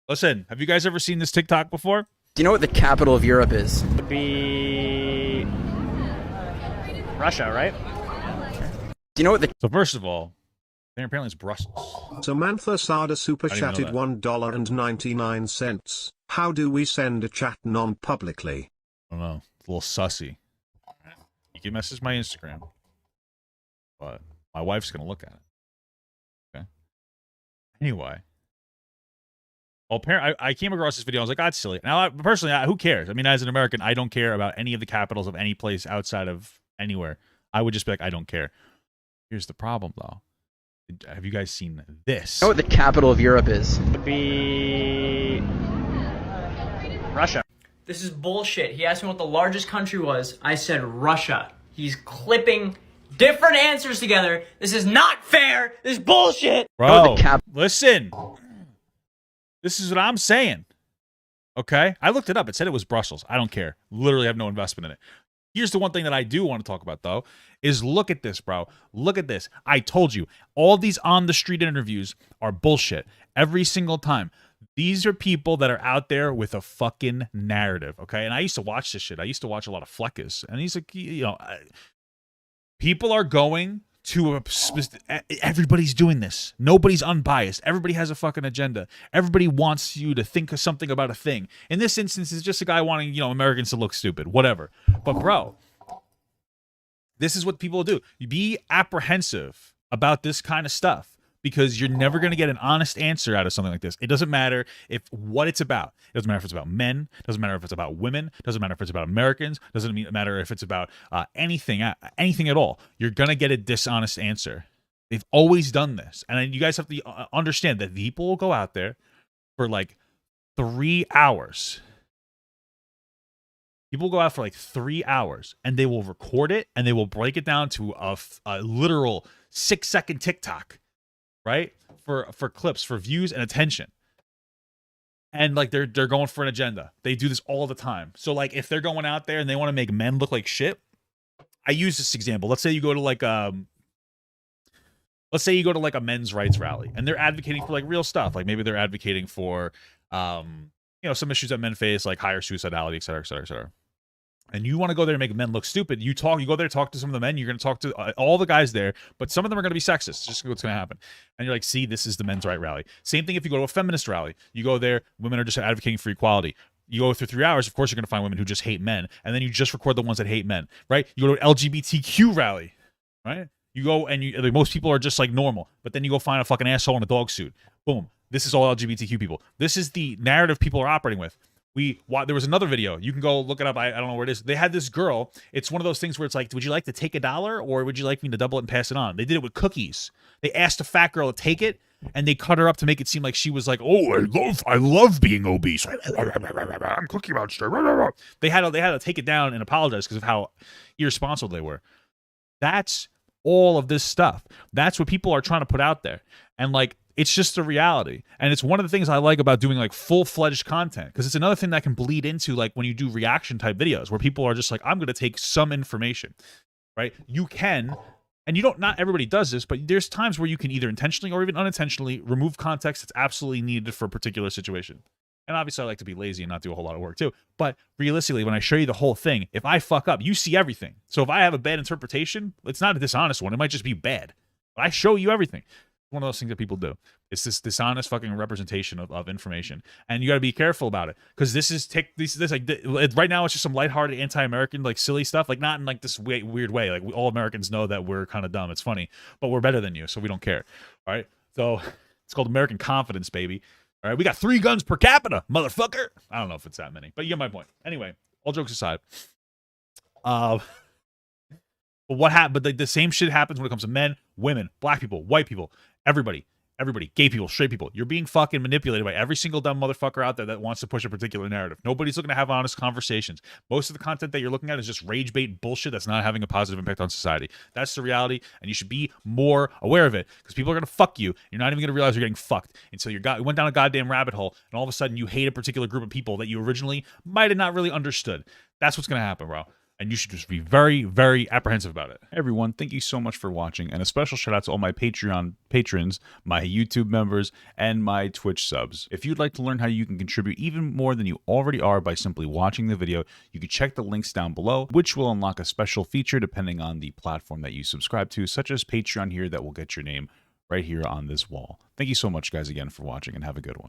Listen, have you guys ever seen this TikTok before? Do you know what the capital of Europe is? Would be Russia, right? Do you know what the So first of all, apparently it's Brussels. Samantha Sada super I didn't know chatted that. $1.99. How do we send a chat non-publicly? I don't know. It's a little sussy. You can message my Instagram, but my wife's gonna look at it. Okay. Anyway. Well, apparently, I came across this video. I was like, "That's silly." Now, personally, who cares? I mean, as an American, I don't care about any of the capitals of any place outside of anywhere. I would just be like, I don't care. Here's the problem, though. Have you guys seen this? Do you know what the capital of Europe is? Would be Russia. This is bullshit. He asked me what the largest country was. I said Russia. He's clipping different answers together. This is not fair. This is bullshit. Bro, the cap- listen. This is what I'm saying. Okay? I looked it up. It said it was Brussels. I don't care. Literally have no investment in it. Here's the one thing that I do want to talk about, though, is look at this, bro. Look at this. I told you, all these on-the-street interviews are bullshit. Every single time. These are people that are out there with a fucking narrative, okay? And I used to watch this shit. I used to watch a lot of Fleckus. And he's like, people are going to everybody's doing this. Nobody's unbiased. Everybody has a fucking agenda. Everybody wants you to think of something about a thing. In this instance, it's just a guy wanting, Americans to look stupid, whatever. But bro, this is what people do. Be apprehensive about this kind of stuff because you're never going to get an honest answer out of something like this. It doesn't matter what it's about. It doesn't matter if it's about men. It doesn't matter if it's about women. It doesn't matter if it's about Americans. It doesn't matter if it's about anything at all. You're going to get a dishonest answer. They've always done this. And you guys have to understand that people will go out there for like 3 hours. People will go out for like 3 hours and they will record it and they will break it down to a literal 6-second TikTok. Right? For clips, for views and attention. And like they're going for an agenda. They do this all the time. So like if they're going out there and they want to make men look like shit, I use this example. Let's say you go to like a men's rights rally and they're advocating for like real stuff. Like maybe they're advocating for some issues that men face, like higher suicidality, et cetera, et cetera, et cetera. And you want to go there and make men look stupid. You go there, talk to some of the men. You're going to talk to all the guys there, but some of them are going to be sexist. It's just what's going to happen. And you're like, see, this is the men's right rally. Same thing if you go to a feminist rally. You go there, women are just advocating for equality. You go through 3 hours, of course you're going to find women who just hate men. And then you just record the ones that hate men, right? You go to an LGBTQ rally, right? You go and most people are just like normal. But then you go find a fucking asshole in a dog suit. Boom. This is all LGBTQ people. This is the narrative people are operating with. There was another video. You can go look it up. I don't know where it is. They had this girl. It's one of those things where it's like, would you like to take $1 or would you like me to double it and pass it on? They did it with cookies. They asked a fat girl to take it and they cut her up to make it seem like she was like, oh, I love being obese. I'm Cookie Monster. They had to take it down and apologize because of how irresponsible they were. That's all of this stuff. That's what people are trying to put out there. And like, it's just the reality. And it's one of the things I like about doing like full-fledged content, because it's another thing that can bleed into like when you do reaction type videos where people are just like, I'm going to take some information, right? You can, and not everybody does this, but there's times where you can either intentionally or even unintentionally remove context that's absolutely needed for a particular situation. And obviously I like to be lazy and not do a whole lot of work too. But realistically, when I show you the whole thing, if I fuck up, you see everything. So if I have a bad interpretation, it's not a dishonest one. It might just be bad. But I show you everything. One of those things that people do. It's this dishonest fucking representation of information, and you got to be careful about it because this is right now it's just some lighthearted anti-American like silly stuff, like not in like this weird way. Like all Americans know that we're kind of dumb. It's funny, but we're better than you, so we don't care. All right, so it's called American confidence, baby. All right, we got 3 guns per capita, motherfucker. I don't know if it's that many, but you get my point. Anyway, all jokes aside, but what happened? But the same shit happens when it comes to men, women, black people, white people, everybody, gay people, straight people. You're being fucking manipulated by every single dumb motherfucker out there that wants to push a particular narrative. Nobody's looking to have honest conversations. Most of the content that you're looking at is just rage bait bullshit that's not having a positive impact on society. That's the reality, and you should be more aware of it because people are going to fuck you. You're not even going to realize you're getting fucked until you went down a goddamn rabbit hole, and all of a sudden you hate a particular group of people that you originally might have not really understood. That's what's going to happen, bro. And you should just be very, very apprehensive about it. Hey everyone, thank you so much for watching, and a special shout out to all my Patreon patrons, my YouTube members, and my Twitch subs. If you'd like to learn how you can contribute even more than you already are by simply watching the video, you can check the links down below, which will unlock a special feature depending on the platform that you subscribe to, such as Patreon here that will get your name right here on this wall. Thank you so much guys again for watching, and have a good one.